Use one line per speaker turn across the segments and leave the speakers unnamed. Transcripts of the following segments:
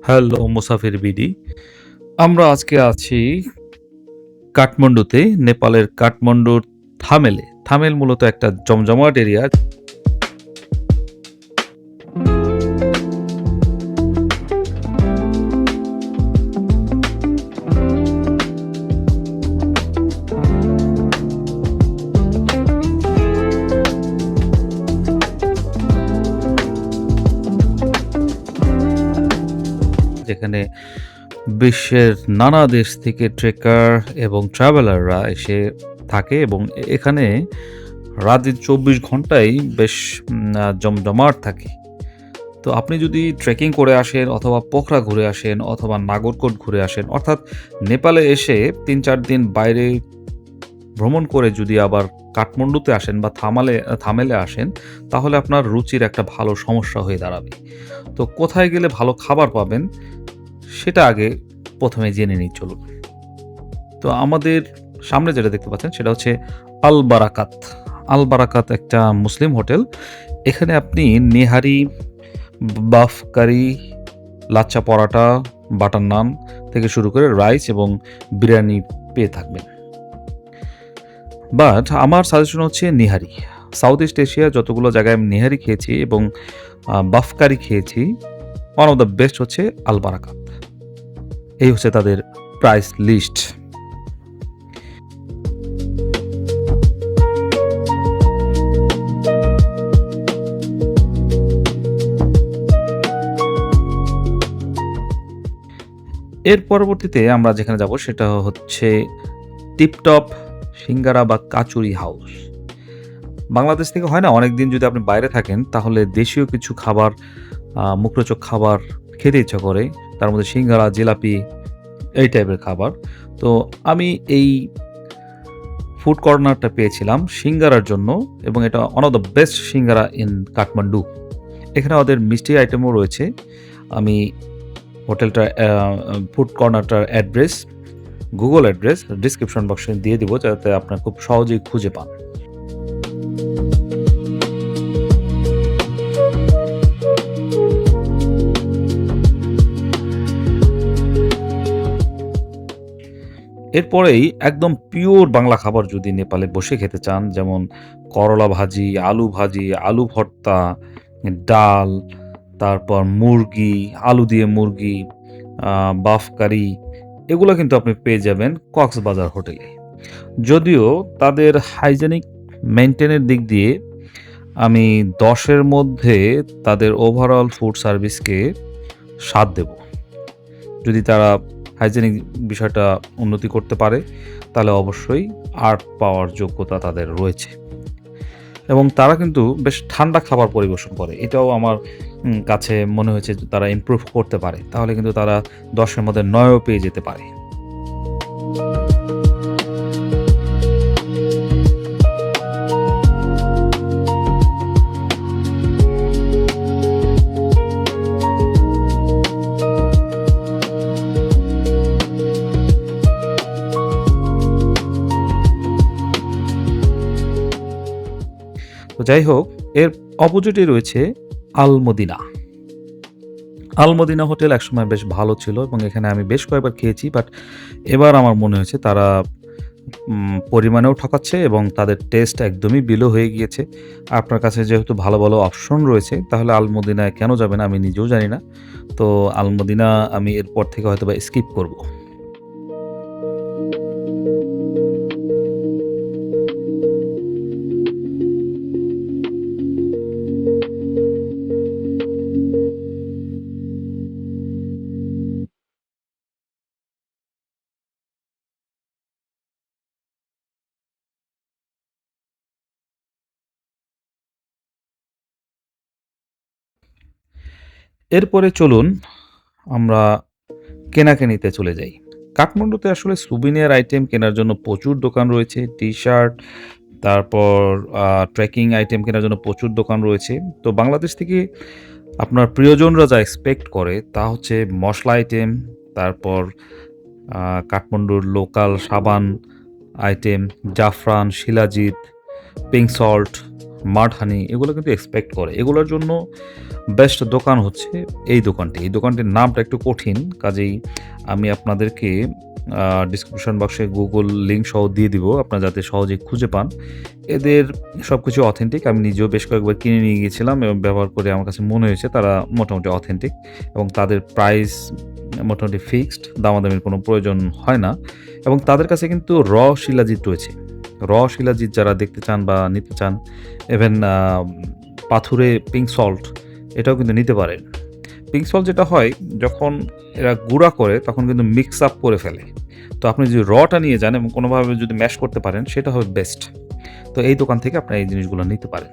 Hello মুসাফির BD. আমরা আজকে আছি কাঠমান্ডুতে, নেপালের কাঠমান্ডুর থামেলে। থামেল মূলত একটা জমজমাট এরিয়া। যেখানে বিশ্বের নানা দেশ থেকে ট্রেকার এবং ট্রাভেলাররা এসে থাকে এবং এখানে রাতে ২৪ ঘন্টাই বেশ জমজমাট থাকে। তো আপনি যদি ট্রেকিং করে আসেন অথবা পোখরা ঘুরে আসেন অথবা নাগরকোট ঘুরে আসেন, অর্থাৎ নেপালে এসে ৩-৪ দিন বাইরে ভ্রমণ করে যদি আবার কাঠমান্ডুতে আসেন বা থামেলে আসেন, তাহলে আপনার রুচির একটা ভালো সমস্যা হয়ে দাঁড়াবে। তো কোথায় গেলে ভালো খাবার পাবেন, সেটা আগে ১ম এ জেনে নিই চলুন। তো আমাদের সামনে যেটা দেখতে পাচ্ছেন সেটা হচ্ছে আল বারাকাত। আল বারাকাত একটা মুসলিম হোটেল। এখানে আপনি নেহারি, বাফ কারি, লাচ্চা পরাটা, বাটার নান থেকে শুরু করে রাইস এবং বিরিয়ানি পেয়ে থাকবেন। বাট আমার সাজেশন হচ্ছে নিহারি। সাউথ ইস্ট এশিয়া যতগুলো জায়গায় আমি নিহারি খেয়েছি এবং বাফ কারি খেয়েছি, ওয়ান অফ দ্য বেস্ট হচ্ছে আল বারাকাত। এই হচ্ছে তাদের প্রাইস লিস্ট। এর পরবর্তীতে আমরা যেখানে যাব সেটা হচ্ছে টিপটপ সিঙ্গারা বা কাচুরি হাউস। বাংলাদেশ থেকে হয় না, অনেকদিন যদি আপনি বাইরে থাকেন তাহলে দেশীয় কিছু খাবার, মুখরোচক খাবার খেতে ইচ্ছা করে। তার মধ্যে সিঙ্গারা, জিলাপি এই টাইপের খাবার। তো আমি এই ফুড কর্নারটা পেয়েছিলাম সিঙ্গারার জন্য এবং এটা one of the best singara in Kathmandu. এখানে ওদের মিষ্টি আইটেমও রয়েছে। আমি হোটেলটার ফুড কর্নারটার অ্যাড্রেস, গুগল অ্যাড্রেস ডিসক্রিপশন বক্সে দিয়ে দিব যাতে আপনারা খুব সহজেই খুঁজে পান। এরপরেই একদম পিওর বাংলা খাবার যদি নেপালে বসে খেতে চান, যেমন করলা ভাজি, আলু ভর্তা, ডাল, তারপর মুরগি, আলু দিয়ে মুরগি, বাফ কারি, এগুলো কিন্তু আপনি পেয়ে যাবেন কক্সবাজার হোটেলে। যদিও তাদের হাইজেনিক মেইনটেইনের দিক দিয়ে আমি ১০ এর মধ্যে তাদের ওভারঅল ফুড সার্ভিসকে ৭ দেব। যদি তারা হাইজেনিক বিষয়টা উন্নতি করতে পারে, তাহলে অবশ্যই ৮ পাওয়ার যোগ্যতা তাদের রয়েছে। এবং তারা কিন্তু বেশ ঠান্ডা খাবার পরিবেশন করে। এটাও আমার কাছে মনে হয়েছে যে তারা ইমপ্রুভ করতে পারে। তাহলে কিন্তু তারা ১০ এর মধ্যে ৯ ও পেয়ে যেতে পারে। তো যাই হোক, এর অপোজিটে রয়েছে আল মদিনা। আল মদিনা হোটেল একসময় বেশ ভালো ছিল এবং এখানে আমি বেশ কয়েকবার খেয়েছি। বাট এবার আমার মনে হয়েছে তারা পরিমাণেও ঠকাচ্ছে এবং তাদের টেস্ট একদমই বিলো হয়ে গিয়েছে। আপনার কাছে যেহেতু ভালো, ভালো অপশন রয়েছে তাহলে আল মদিনায় কেন যাবেন আমি নিজেও জানি না। তো আল মদিনা আমি এরপর থেকে হয়তোবা স্কিপ করব। এরপরে চলুন আমরা কেনাকানিতে চলে যাই। কাঠমান্ডুতে আসলে সুভিনিয়ার আইটেম কেনার জন্য প্রচুর দোকান রয়েছে। টি-শার্ট, তারপর ট্রেকিং আইটেম কেনার জন্য প্রচুর দোকান রয়েছে। তো বাংলাদেশ থেকে আপনার প্রিয়জনরা যা এক্সপেক্ট করে তা হচ্ছে মসলা আইটেম, তারপর কাঠমান্ডুর লোকাল সাবান আইটেম, জাফরান, শিলাজিৎ, পিঙ্ক সল্ট, মারহানি এগুলো কিন্তু এক্সপেক্ট করে। এগুলোর জন্য বেস্ট দোকান হচ্ছে এই দোকানটি। এই দোকানটির নামটা একটু কঠিন, কাজেই আমি আপনাদেরকে ডিসক্রিপশন বক্সে Google লিঙ্ক সহ দিয়ে দিব, আপনারা যাতে সহজে খুঁজে পান। এদের সবকিছু অথেন্টিক। আমি নিজেও বেশ কয়েকবার কিনে নিয়ে গিয়েছিলাম এবং ব্যবহার করে আমার কাছে মনে হয়েছে তারা মোটামুটি অথেন্টিক এবং তাদের প্রাইস মোটামুটি ফিক্সড, দামাদামির কোনো প্রয়োজন হয় না এবং তাদের কাছে কিন্তু শিলাজিৎ রয়েছে। শিলাজিৎ যারা দেখতে চান বা নিতে চান, ইভেন পাথুরে পিঙ্ক সল্ট এটাও কিন্তু নিতে পারেন। পিঙ্ক সল্ট যেটা হয় যখন এরা গুঁড়া করে তখন কিন্তু মিক্স আপ করে ফেলে। তো আপনি যদি টা নিয়ে যান এবং কোনোভাবে যদি ম্যাশ করতে পারেন সেটা হবে বেস্ট। তো এই দোকান থেকে আপনারা এই জিনিসগুলো নিতে পারেন।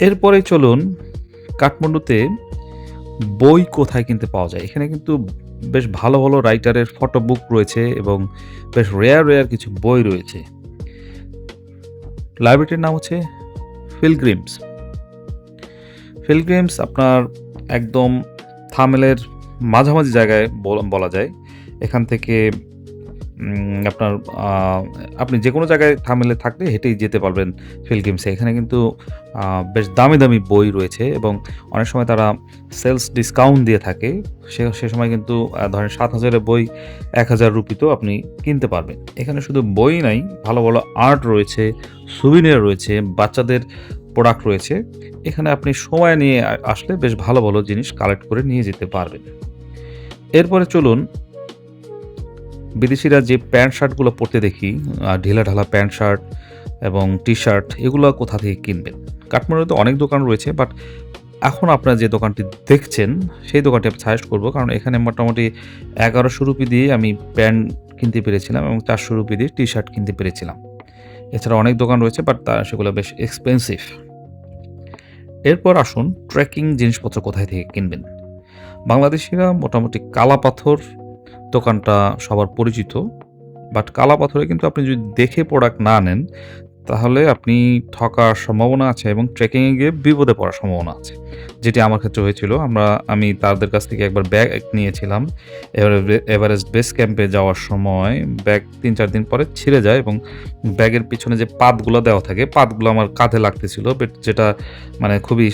এরপরে চলুন কাঠমান্ডুতে বই কোথায় কিনতে পাওয়া যায়। এখানে কিন্তু বেশ ভালো, ভালো রাইটারের ফটো বুক রয়েছে এবং বেশ রেয়ার কিছু বই রয়েছে। লাইব্রেরিটির নাম হচ্ছে পিলগ্রিমস। পিলগ্রিমস আপনার একদম থামেলের মাঝামাঝি জায়গায় বলা যায়। এখান থেকে আপনার আপনি যেকোনো জায়গায় থামেলে থাকলে হেঁটেই যেতে পারবেন পিলগ্রিমসে। এখানে কিন্তু বেশ দামি বই রয়েছে এবং অনেক সময় তারা সেলস ডিসকাউন্ট দিয়ে থাকে। সে সময় কিন্তু ধরেন ৭,০০০ এর বই ৳১,০০০ আপনি কিনতে পারবেন। এখানে শুধু বই নাই, ভালো আর্ট রয়েছে, সুভিনিয়ার রয়েছে, বাচ্চাদের প্রোডাক্ট রয়েছে। এখানে আপনি সময় নিয়ে আসলে বেশ ভালো জিনিস কালেক্ট করে নিয়ে যেতে পারবেন। এরপরে চলুন বিদেশিরা যে প্যান্ট শার্টগুলো পরতে দেখি, ঢিলাঢালা প্যান্ট শার্ট এবং টি-শার্ট, এগুলো কোথা থেকে কিনবেন? কাঠমান্ডুতে অনেক দোকান রয়েছে, বাট এখন আপনারা যে দোকানটি দেখছেন সেই দোকানটি আমি সাজেস্ট করব, কারণ এখানে মোটামুটি ৳১১০০ দিয়ে আমি প্যান্ট কিনতে পেরেছিলাম এবং ৳৪০০ দিয়ে টি-শার্ট কিনতে পেরেছিলাম। এছাড়া অনেক দোকান রয়েছে, বাট সেগুলো বেশ এক্সপেন্সিভ। এরপর আসুন ট্রেকিং জিনিসপত্র কোথায় থেকে কিনবেন। বাংলাদেশিরা মোটামুটি কালাপাথর দোকানটা সবার পরিচিত, বাট কালাপাথরে কিন্তু আপনি যদি দেখে প্রোডাক্ট না নেন তাহলে আপনি ঠকার সম্ভাবনা আছে এবং ট্রেকিংয়ে গিয়ে বিপদে পড়ার সম্ভাবনা আছে, যেটি আমার ক্ষেত্রে হয়েছিল। আমি তাদের কাছ থেকে একবার ব্যাগ নিয়েছিলাম। এভারেস্ট বেস ক্যাম্পে যাওয়ার সময় ব্যাগ ৩-৪ দিন পরে ছিঁড়ে যায় এবং ব্যাগের পিছনে যে পাতগুলো দেওয়া থাকে, পাতগুলো আমার কাঁধে লাগতেছিল, যেটা মানে খুবই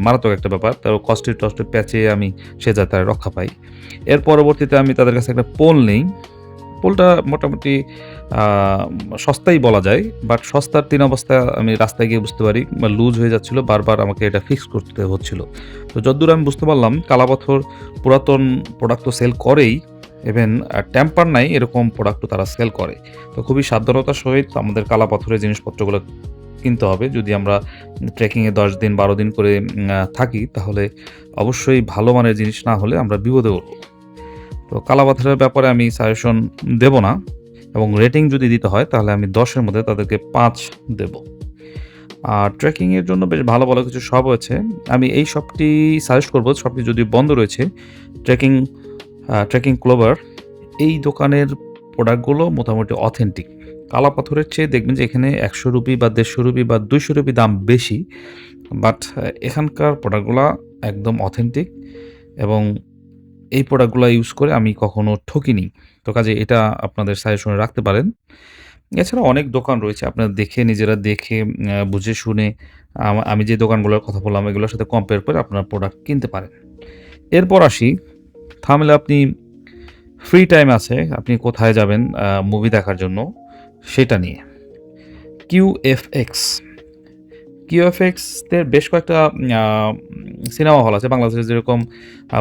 মারাত্মক একটা ব্যাপার। তো কষ্টে পেঁচিয়ে আমি সে যাত্রায় রক্ষা পাই। এর পরবর্তীতে আমি তাদের কাছে একটা পোল নেই। পোলটা মোটামুটি আ সস্তাই বলা যায়। বাট সস্তার ৩ অবস্থা আমি রাস্তায় গিয়ে বুঝতে পারি লুজ হয়ে যাচ্ছিল। বারবার আমাকে এটা ফিক্স করতে হচ্ছিল। তো যতদূর আমি বুঝতে পারলাম কালাপাথর পুরাতন প্রোডাক্ট তো সেল করেই, ইভেন টেম্পার নাই এরকম প্রোডাক্টও তারা সেল করে। তো খুবই সাবধানতার সহিত আমাদের কালাপাথরের জিনিসপত্রগুলো কিনতে হবে। যদি আমরা ট্রেকিংয়ে ১০ দিন ১২ দিন করে থাকি তাহলে অবশ্যই ভালো মানের জিনিস না হলে আমরা বিপদে পড়ব। তো কালাপাথরের ব্যাপারে আমি সাজেশন দেব না এবং রেটিং যদি দিতে হয় তাহলে আমি ১০ এর মধ্যে তাদেরকে ৫ দেব। আর ট্রেকিংয়ের জন্য বেশ ভালো কিছু শপ আছে। আমি এই শপটি সাজেস্ট করব, শপটি যদিও বন্ধ রয়েছে। ট্রেকিং ক্লোভার, এই দোকানের প্রোডাক্টগুলো মোটামুটি অথেন্টিক। কালাপাথরের চেয়ে দেখবেন যে এখানে ৳১০০ বা ৳১৫০ বা ৳২০০ দাম বেশি, বাট এখানকার প্রোডাক্টগুলা একদম অথেন্টিক এবং এই প্রোডাক্টগুলো ইউজ করে আমি কখনো ঠকিনি। তো কাজেই এটা আপনাদের সাজেশনে রাখতে পারেন। এছাড়া অনেক দোকান রয়েছে, আপনারা নিজেরা দেখে বুঝে শুনে আমি যে দোকানগুলোর কথা বললাম এগুলোর সাথে কম্পেয়ার করে আপনারা প্রোডাক্ট কিনতে পারেন। এরপর আসি, তাহলে আপনি ফ্রি টাইম আছে, আপনি কোথায় যাবেন মুভি দেখার জন্য সেটা নিয়ে। কিউএফএক্স এর বেশ কয়েকটা আ সিনেমা হল আছে। বাংলাদেশে যেরকম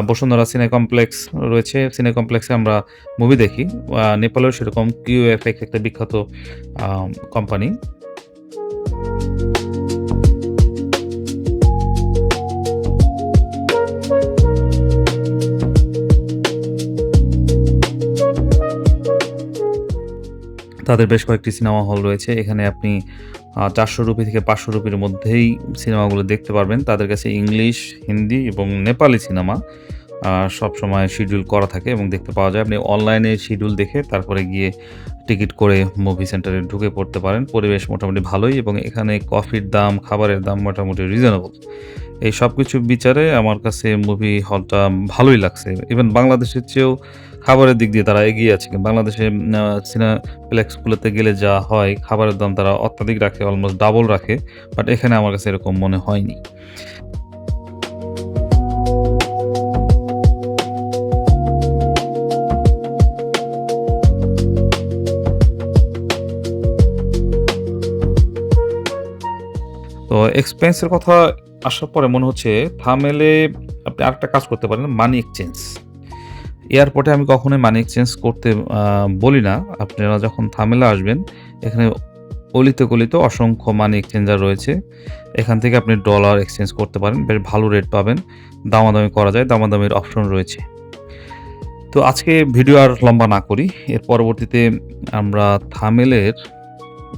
বসুন্ধরা সিনে কমপ্লেক্স রয়েছে, সিনে কমপ্লেক্সে আমরা মুভি দেখি। নেপালেও সেরকম কিউএফএক্স একটা বিখ্যাত কোম্পানি। তাদের বেশ কয়েকটি সিনেমা হল রয়েছে। এখানে আপনি ৳৪০০ থেকে ৳৫০০ মধ্যেই সিনেমাগুলো দেখতে পারবেন। তাদের কাছে ইংলিশ, হিন্দি এবং নেপালি সিনেমা সবসময় শিডিউল করা থাকে এবং দেখতে পাওয়া যায়। আপনি অনলাইনে শিডিউল দেখে তারপরে গিয়ে টিকিট করে মুভি সেন্টারে ঢুকে পড়তে পারেন। পরিবেশ মোটামুটি ভালোই এবং এখানে কফির দাম, খাবারের দাম মোটামুটি রিজনেবল। এই সবকিছু বিচারে আমার কাছে মুভি হলটা ভালোই লাগছে। ইভেন বাংলাদেশের চেয়েও খাবারের দিক দিয়ে তারা এগিয়ে আছে। বাংলাদেশে সিনেপ্লেক্সগুলোতে গেলে যা হয়, খাবারের দাম তারা অত্যাধিক রাখে, অলমোস্ট ডাবল রাখে। বাট এখানে আমার কাছে এরকম মনে হয়নি। তো এক্সপেন্সের কথা আসার পরে মনে হচ্ছে থামেলে আপনি আরেকটা কাজ করতে পারেন, মানি এক্সচেঞ্জ। এয়ারপোর্টে আমি কখনোই মানি এক্সচেঞ্জ করতে বলি না। আপনারা যখন থামেলে আসবেন, এখানে অলিতে গলিতে অসংখ্য মানি এক্সচেঞ্জার রয়েছে। এখান থেকে আপনি ডলার এক্সচেঞ্জ করতে পারেন। বেশ ভালো রেট পাবেন। দামাদামি করা যায়, দামাদামির অপশন রয়েছে। তো আজকে ভিডিও আর লম্বা না করি। এর পরবর্তীতে আমরা থামেলের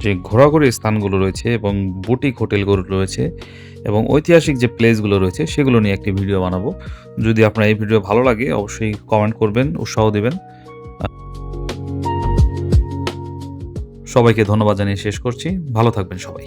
যে ঘোরাঘুরির স্থানগুলো রয়েছে এবং বুটিক হোটেলগুলো রয়েছে এবং ঐতিহাসিক যে প্লেসগুলো রয়েছে সেগুলো নিয়ে একটি ভিডিও বানাবো। যদি আপনার এই ভিডিও ভালো লাগে অবশ্যই কমেন্ট করবেন, উৎসাহ দিবেন। সবাইকে ধন্যবাদ জানিয়ে শেষ করছি। ভালো থাকবেন সবাই।